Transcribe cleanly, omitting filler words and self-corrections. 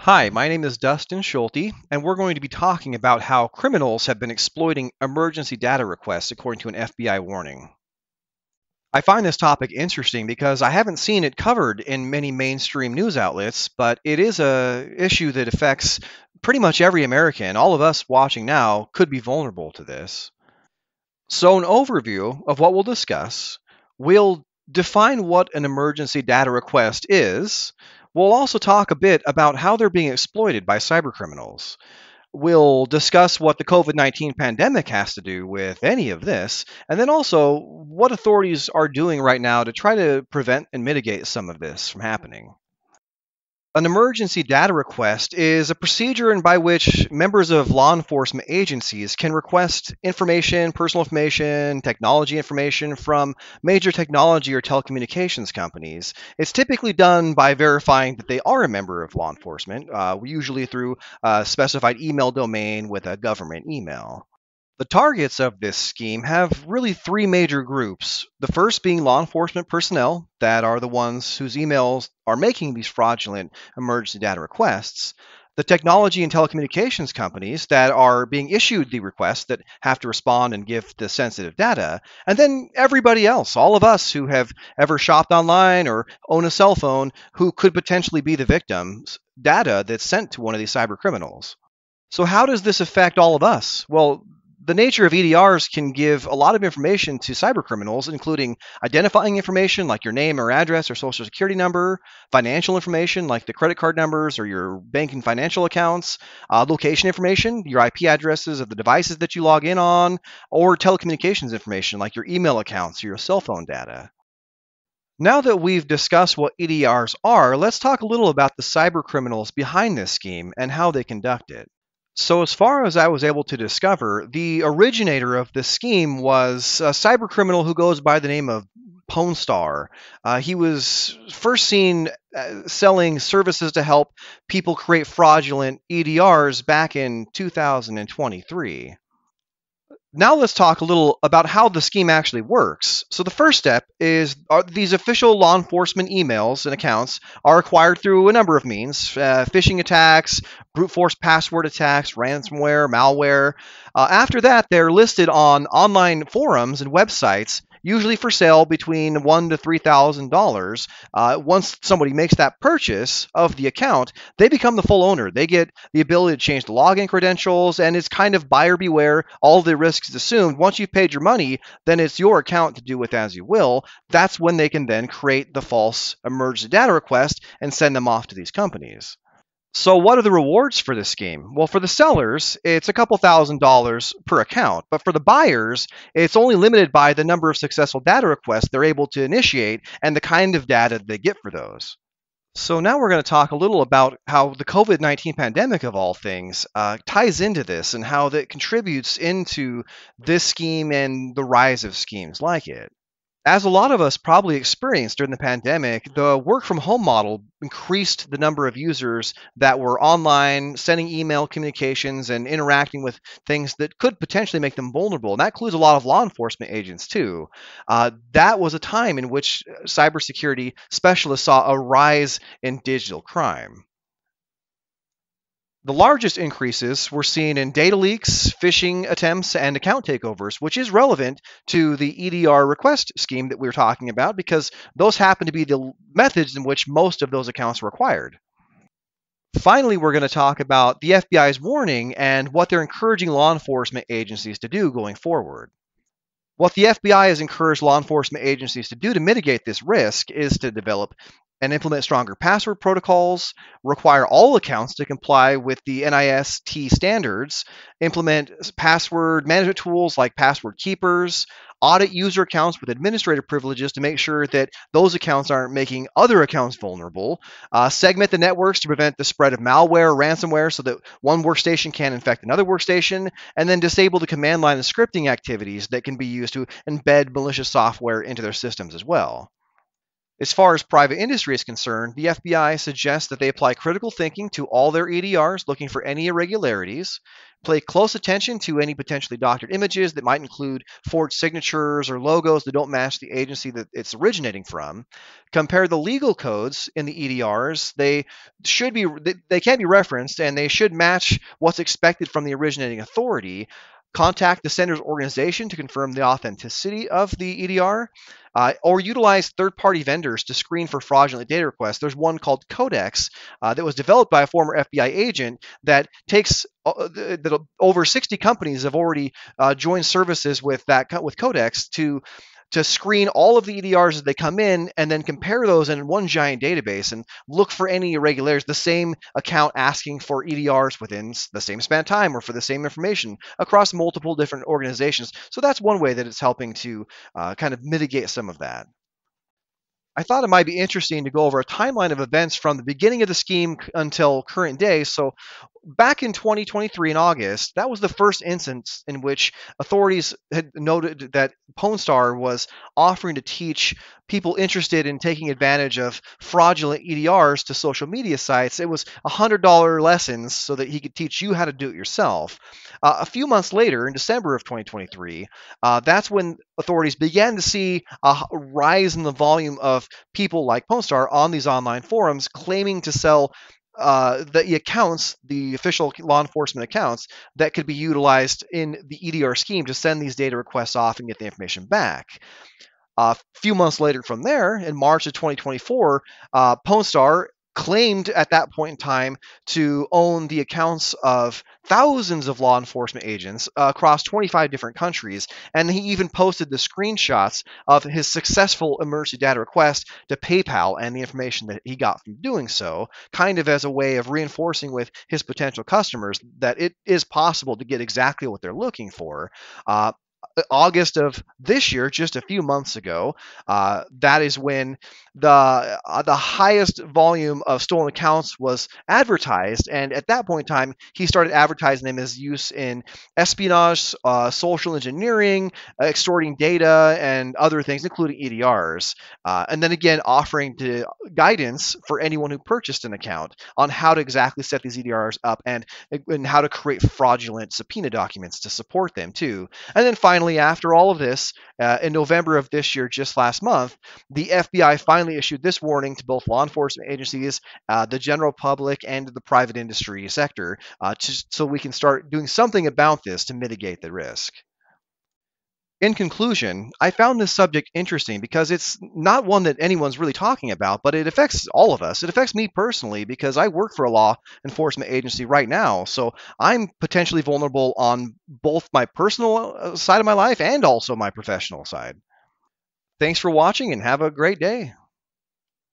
Hi, my name is Dustin Schulte, and we're going to be talking about how criminals have been exploiting emergency data requests according to an FBI warning. I find this topic interesting because I haven't seen it covered in many mainstream news outlets, but it is a issue that affects pretty much every American. All of us watching now could be vulnerable to this. So, an overview of what we'll discuss, we'll define what an emergency data request is. We'll also talk a bit about how they're being exploited by cybercriminals. We'll discuss what the COVID 19 pandemic has to do with any of this, and then also what authorities are doing right now to try to prevent and mitigate some of this from happening. An emergency data request is a procedure by which members of law enforcement agencies can request information, personal information, technology information from major technology or telecommunications companies. It's typically done by verifying that they are a member of law enforcement, usually through a specified email domain with a government email. The targets of this scheme have really three major groups. The first being law enforcement personnel, that are the ones whose emails are making these fraudulent emergency data requests. The technology and telecommunications companies that are being issued the requests that have to respond and give the sensitive data. And then everybody else, all of us who have ever shopped online or own a cell phone who could potentially be the victims, data that's sent to one of these cyber criminals. So, how does this affect all of us? Well, the nature of EDRs can give a lot of information to cybercriminals, including identifying information like your name or address or social security number, financial information like the credit card numbers or your banking financial accounts, location information, your IP addresses of the devices that you log in on, or telecommunications information like your email accounts or your cell phone data. Now that we've discussed what EDRs are, let's talk a little about the cybercriminals behind this scheme and how they conduct it. So, as far as I was able to discover, the originator of this scheme was a cybercriminal who goes by the name of Pwnstar. He was first seen selling services to help people create fraudulent EDRs back in 2023. Now let's talk a little about how the scheme actually works. So the first step is these official law enforcement emails and accounts are acquired through a number of means: phishing attacks, brute force password attacks, ransomware, malware. After that, they're listed on online forums and websites, usually for sale between $1,000 to $3,000. Once somebody makes that purchase of the account, they become the full owner. They get the ability to change the login credentials, and it's kind of buyer beware. All the risk is assumed. Once you've paid your money, then it's your account to do with as you will. That's when they can then create the false emergency data request and send them off to these companies. So, what are the rewards for this scheme? Well, for the sellers, it's a couple $1,000s per account, but for the buyers, it's only limited by the number of successful data requests they're able to initiate and the kind of data they get for those. So now we're going to talk a little about how the COVID-19 pandemic, of all things, ties into this and how that contributes into this scheme and the rise of schemes like it. As a lot of us probably experienced during the pandemic, the work from home model increased the number of users that were online, sending email communications and interacting with things that could potentially make them vulnerable. And that includes a lot of law enforcement agents, too. That was a time in which cybersecurity specialists saw a rise in digital crime. The largest increases were seen in data leaks, phishing attempts, and account takeovers, which is relevant to the EDR request scheme that we were talking about because those happen to be the methods in which most of those accounts were acquired. Finally, we're going to talk about the FBI's warning and what they're encouraging law enforcement agencies to do going forward. What the FBI has encouraged law enforcement agencies to do to mitigate this risk is to develop and implement stronger password protocols, require all accounts to comply with the NIST standards, implement password management tools like password keepers, audit user accounts with administrative privileges to make sure that those accounts aren't making other accounts vulnerable, segment the networks to prevent the spread of malware or ransomware so that one workstation can infect another workstation, and then disable the command line and scripting activities that can be used to embed malicious software into their systems as well. As far as private industry is concerned, the FBI suggests that they apply critical thinking to all their EDRs, looking for any irregularities, pay close attention to any potentially doctored images that might include forged signatures or logos that don't match the agency that it's originating from, compare the legal codes in the EDRs. They can't be referenced and they should match what's expected from the originating authority. Contact the sender's organization to confirm the authenticity of the EDR, or utilize third-party vendors to screen for fraudulent data requests. There's one called Codex that was developed by a former FBI agent that takes that over 60 companies have already joined services with Codex to screen all of the EDRs as they come in and then compare those in one giant database and look for any irregularities. The same account asking for EDRs within the same span of time or for the same information across multiple different organizations. So that's one way that it's helping to kind of mitigate some of that. I thought it might be interesting to go over a timeline of events from the beginning of the scheme until current day. So, back in 2023 in August, that was the first instance in which authorities had noted that PwnStar was offering to teach people interested in taking advantage of fraudulent EDRs to social media sites. It was $100 lessons so that he could teach you how to do it yourself. A few months later, in December of 2023, that's when authorities began to see a rise in the volume of people like PwnStar on these online forums claiming to sell the accounts, the official law enforcement accounts that could be utilized in the EDR scheme to send these data requests off and get the information back. A few months later from there, in March of 2024, PwnStar claimed at that point in time to own the accounts of thousands of law enforcement agents across 25 different countries. And he even posted the screenshots of his successful emergency data request to PayPal and the information that he got from doing so, kind of as a way of reinforcing with his potential customers that it is possible to get exactly what they're looking for. August of this year, just a few months ago, that is when the highest volume of stolen accounts was advertised, and at that point in time, he started advertising them as use in espionage, social engineering, extorting data, and other things, including EDRs, and then again offering to guidance for anyone who purchased an account on how to exactly set these EDRs up and how to create fraudulent subpoena documents to support them too. And then finally, after all of this, in November of this year, just last month, the FBI finally issued this warning to both law enforcement agencies, the general public, and the private industry sector, so we can start doing something about this to mitigate the risk. In conclusion, I found this subject interesting because it's not one that anyone's really talking about, but it affects all of us. It affects me personally because I work for a law enforcement agency right now. So I'm potentially vulnerable on both my personal side of my life and also my professional side. Thanks for watching and have a great day.